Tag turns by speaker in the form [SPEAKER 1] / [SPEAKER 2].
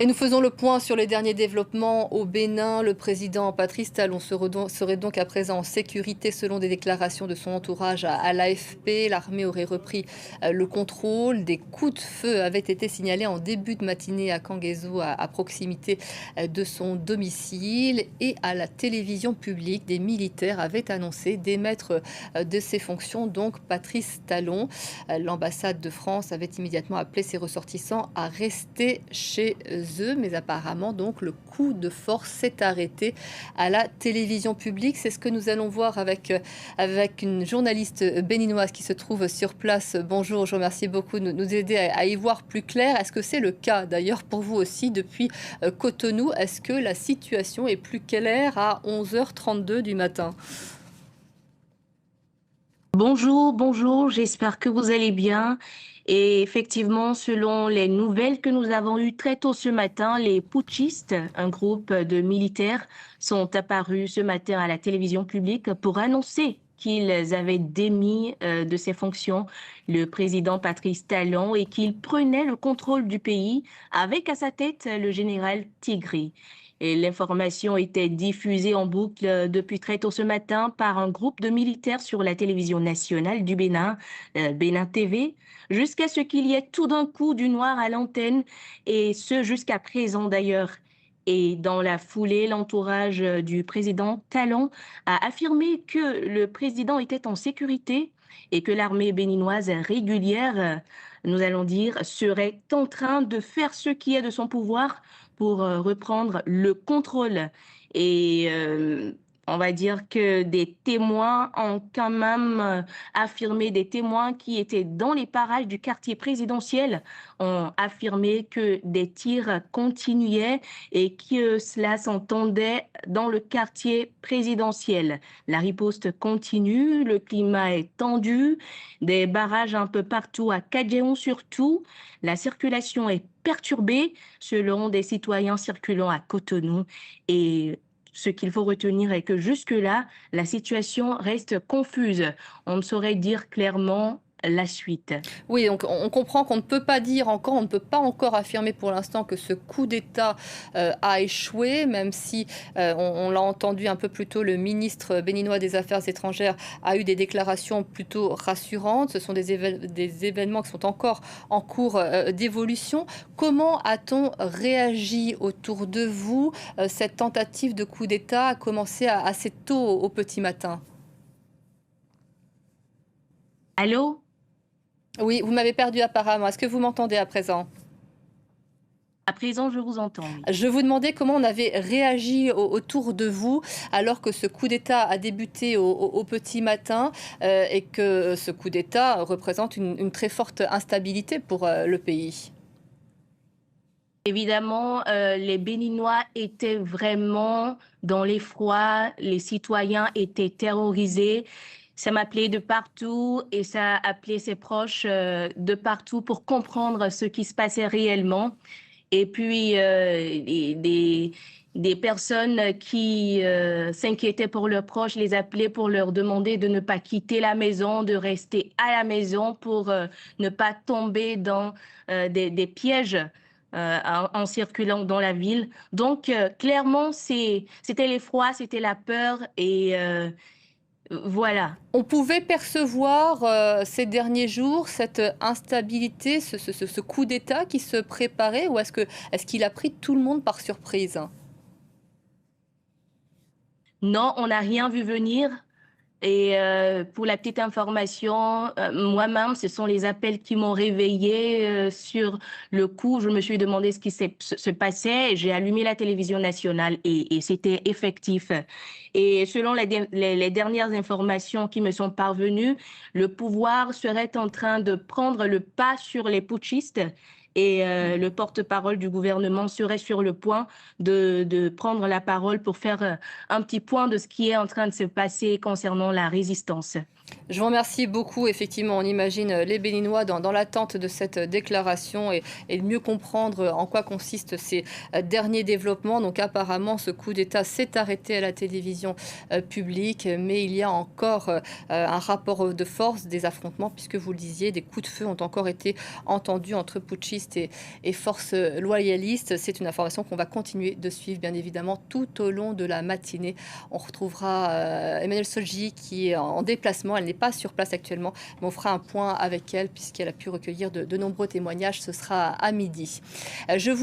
[SPEAKER 1] Et nous faisons le point sur les derniers développements au Bénin. Le président Patrice Talon serait donc à présent en sécurité selon des déclarations de son entourage à l'AFP. L'armée aurait repris le contrôle. Des coups de feu avaient été signalés en début de matinée à Kanguézo, à proximité de son domicile. Et à la télévision publique, des militaires avaient annoncé démettre de ses fonctions donc Patrice Talon. L'ambassade de France avait immédiatement appelé ses ressortissants à rester chez eux, mais apparemment donc le coup de force s'est arrêté à la télévision publique. C'est ce que nous allons voir avec une journaliste béninoise qui se trouve sur place. Bonjour, je vous remercie beaucoup de nous aider à y voir plus clair. Est-ce que c'est le cas d'ailleurs pour vous aussi depuis Cotonou? Est-ce que la situation est plus claire à 11h32 du matin?
[SPEAKER 2] Bonjour, bonjour, j'espère que vous allez bien. Et effectivement, selon les nouvelles que nous avons eues très tôt ce matin, les putschistes, un groupe de militaires, sont apparus ce matin à la télévision publique pour annoncer qu'ils avaient démis de ses fonctions le président Patrice Talon et qu'ils prenaient le contrôle du pays avec à sa tête le général Tigri. Et l'information était diffusée en boucle depuis très tôt ce matin par un groupe de militaires sur la télévision nationale du Bénin, Bénin TV, jusqu'à ce qu'il y ait tout d'un coup du noir à l'antenne, et ce jusqu'à présent d'ailleurs. Et dans la foulée, l'entourage du président Talon a affirmé que le président était en sécurité et que l'armée béninoise régulière, nous allons dire, serait en train de faire ce qui est de son pouvoir pour reprendre le contrôle. Et on va dire que des témoins ont quand même affirmé, des témoins qui étaient dans les parages du quartier présidentiel ont affirmé que des tirs continuaient et que cela s'entendait dans le quartier présidentiel. La riposte continue, le climat est tendu, des barrages un peu partout à Kadjeon surtout. La circulation est perturbée selon des citoyens circulant à Cotonou. Et ce qu'il faut retenir est que jusque-là, la situation reste confuse. On ne saurait dire clairement la suite.
[SPEAKER 1] Oui, donc on comprend qu'on ne peut pas dire encore, on ne peut pas encore affirmer pour l'instant que ce coup d'État a échoué, même si on l'a entendu un peu plus tôt, le ministre béninois des Affaires étrangères a eu des déclarations plutôt rassurantes. Ce sont des événements qui sont encore en cours d'évolution. Comment a-t-on réagi autour de vous? Cette tentative de coup d'État a commencé assez tôt au petit matin.
[SPEAKER 2] Allô?
[SPEAKER 1] Oui, vous m'avez perdu apparemment. Est-ce que vous m'entendez à présent?
[SPEAKER 2] À présent, je vous entends, oui.
[SPEAKER 1] Je vous demandais comment on avait réagi autour de vous alors que ce coup d'État a débuté au petit matin et que ce coup d'État représente une très forte instabilité pour le pays.
[SPEAKER 2] Évidemment, les Béninois étaient vraiment dans l'effroi, les citoyens étaient terrorisés. Ça m'appelait de partout et ça appelait ses proches de partout pour comprendre ce qui se passait réellement. Et puis, des personnes qui s'inquiétaient pour leurs proches les appelaient pour leur demander de ne pas quitter la maison, de rester à la maison pour ne pas tomber dans des pièges en circulant dans la ville. Donc, clairement, c'était l'effroi, c'était la peur et voilà.
[SPEAKER 1] On pouvait percevoir ces derniers jours cette instabilité, ce coup d'État qui se préparait, ou est-ce qu'il a pris tout le monde par surprise?
[SPEAKER 2] Non, on n'a rien vu venir. Et pour la petite information, moi-même, ce sont les appels qui m'ont réveillée sur le coup. Je me suis demandé ce qui se passait. J'ai allumé la télévision nationale et c'était effectif. Et selon les dernières informations qui me sont parvenues, le pouvoir serait en train de prendre le pas sur les putschistes. Et le porte-parole du gouvernement serait sur le point de prendre la parole pour faire un petit point de ce qui est en train de se passer concernant la résistance.
[SPEAKER 1] Je vous remercie beaucoup. Effectivement, on imagine les Béninois dans l'attente de cette déclaration et de mieux comprendre en quoi consistent ces derniers développements. Donc apparemment, ce coup d'État s'est arrêté à la télévision publique, mais il y a encore un rapport de force, des affrontements, puisque vous le disiez, des coups de feu ont encore été entendus entre putschistes putschistes et forces loyalistes. C'est une information qu'on va continuer de suivre, bien évidemment, tout au long de la matinée. On retrouvera Emmanuel Solji qui est en déplacement. Elle n'est pas sur place actuellement, mais on fera un point avec elle puisqu'elle a pu recueillir de nombreux témoignages. Ce sera à midi. Je vous